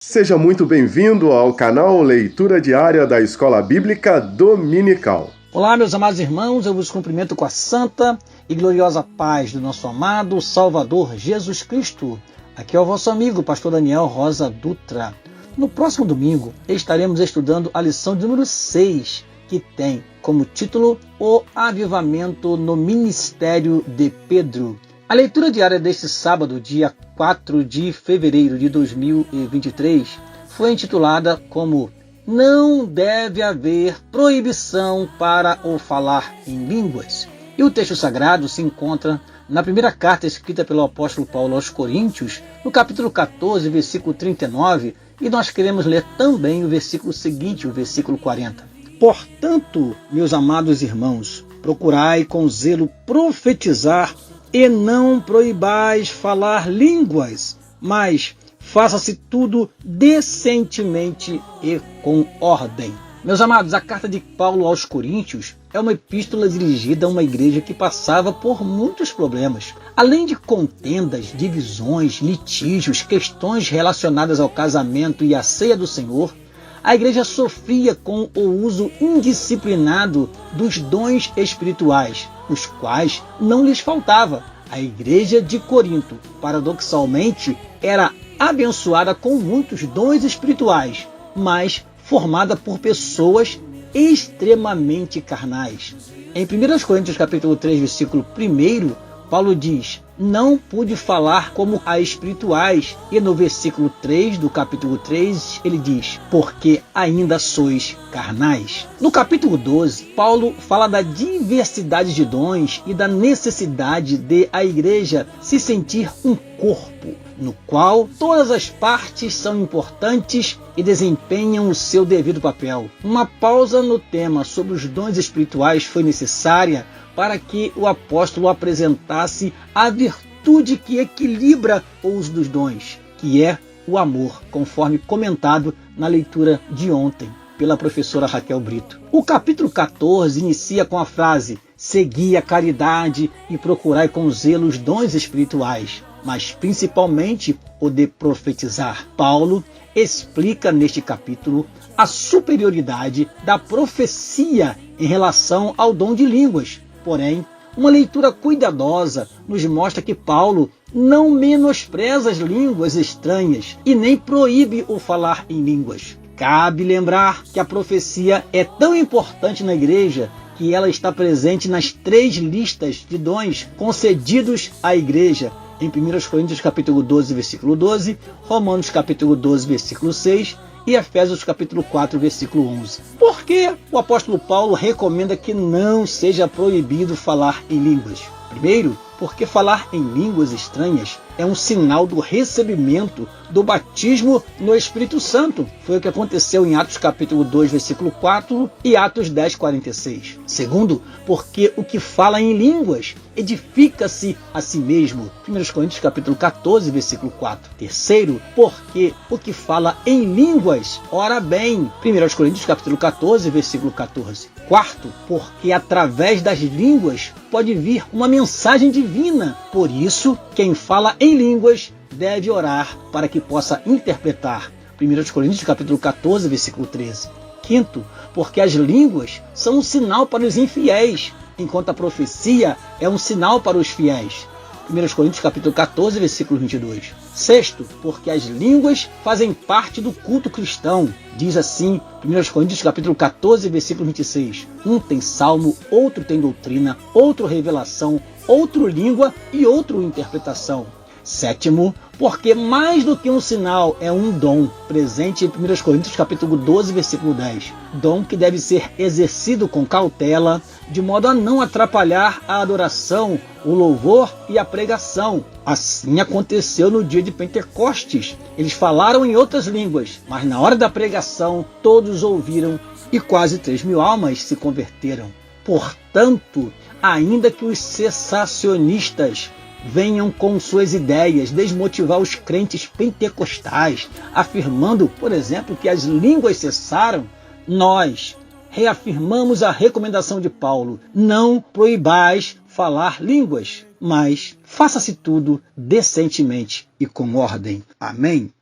Seja muito bem-vindo ao canal Leitura Diária da Escola Bíblica Dominical. Olá, meus amados irmãos, eu vos cumprimento com a santa e gloriosa paz do nosso amado Salvador Jesus Cristo. Aqui é o vosso amigo, pastor Daniel Rosa Dutra. No próximo domingo, estaremos estudando a lição de número 6, que tem como título O Avivamento no Ministério de Pedro. A leitura diária deste sábado, dia 4 de fevereiro de 2023, foi intitulada como Não deve haver proibição para o falar em línguas. E o texto sagrado se encontra na primeira carta escrita pelo apóstolo Paulo aos Coríntios, no capítulo 14, versículo 39, e nós queremos ler também o versículo seguinte, o versículo 40. Portanto, meus amados irmãos, procurai com zelo profetizar e não proibais falar línguas, mas faça-se tudo decentemente e com ordem. Meus amados, a carta de Paulo aos Coríntios é uma epístola dirigida a uma igreja que passava por muitos problemas. Além de contendas, divisões, litígios, questões relacionadas ao casamento e à ceia do Senhor, a igreja sofria com o uso indisciplinado dos dons espirituais, os quais não lhes faltava. A igreja de Corinto, paradoxalmente, era abençoada com muitos dons espirituais, mas formada por pessoas extremamente carnais. Em 1 Coríntios capítulo 3, versículo 1, Paulo diz: não pude falar como a espirituais. E no versículo 3 do capítulo 3, ele diz: porque ainda sois carnais. No capítulo 12, Paulo fala da diversidade de dons e da necessidade de a igreja se sentir um corpo, no qual todas as partes são importantes e desempenham o seu devido papel. Uma pausa no tema sobre os dons espirituais foi necessária para que o apóstolo apresentasse a virtude que equilibra o uso dos dons, que é o amor, conforme comentado na leitura de ontem pela professora Raquel Brito. O capítulo 14 inicia com a frase: segui a caridade e procurai com zelo os dons espirituais, mas principalmente o de profetizar. Paulo explica neste capítulo a superioridade da profecia em relação ao dom de línguas. Porém, uma leitura cuidadosa nos mostra que Paulo não menospreza as línguas estranhas e nem proíbe o falar em línguas. Cabe lembrar que a profecia é tão importante na igreja que ela está presente nas 3 listas de dons concedidos à igreja, em 1 Coríntios capítulo 12, versículo 12, Romanos capítulo 12, versículo 6, e Efésios capítulo 4, versículo 11. Por que o apóstolo Paulo recomenda que não seja proibido falar em línguas? Primeiro, porque falar em línguas estranhas é um sinal do recebimento do batismo no Espírito Santo. Foi o que aconteceu em Atos capítulo 2, versículo 4 e Atos 10, 46. Segundo, porque o que fala em línguas edifica-se a si mesmo. 1 Coríntios capítulo 14, versículo 4. Terceiro, porque o que fala em línguas ora bem. 1 Coríntios capítulo 14, versículo 14. Quarto, porque através das línguas pode vir uma mensagem divina. Por isso, quem fala em línguas deve orar para que possa interpretar. 1 Coríntios capítulo 14, versículo 13. Quinto, porque as línguas são um sinal para os infiéis, enquanto a profecia é um sinal para os fiéis. 1 Coríntios capítulo 14, versículo 22. Sexto, porque as línguas fazem parte do culto cristão. Diz assim, 1 Coríntios capítulo 14, versículo 26. Um tem salmo, outro tem doutrina, outro revelação, outro língua e outro interpretação. Sétimo, porque mais do que um sinal é um dom, presente em 1 Coríntios capítulo 12, versículo 10. Dom que deve ser exercido com cautela, de modo a não atrapalhar a adoração, o louvor e a pregação. Assim aconteceu no dia de Pentecostes. Eles falaram em outras línguas, mas na hora da pregação todos ouviram e quase 3.000 almas se converteram. Portanto, ainda que os cessacionistas venham com suas ideias desmotivar os crentes pentecostais, afirmando, por exemplo, que as línguas cessaram, nós reafirmamos a recomendação de Paulo: não proibais falar línguas, mas faça-se tudo decentemente e com ordem. Amém?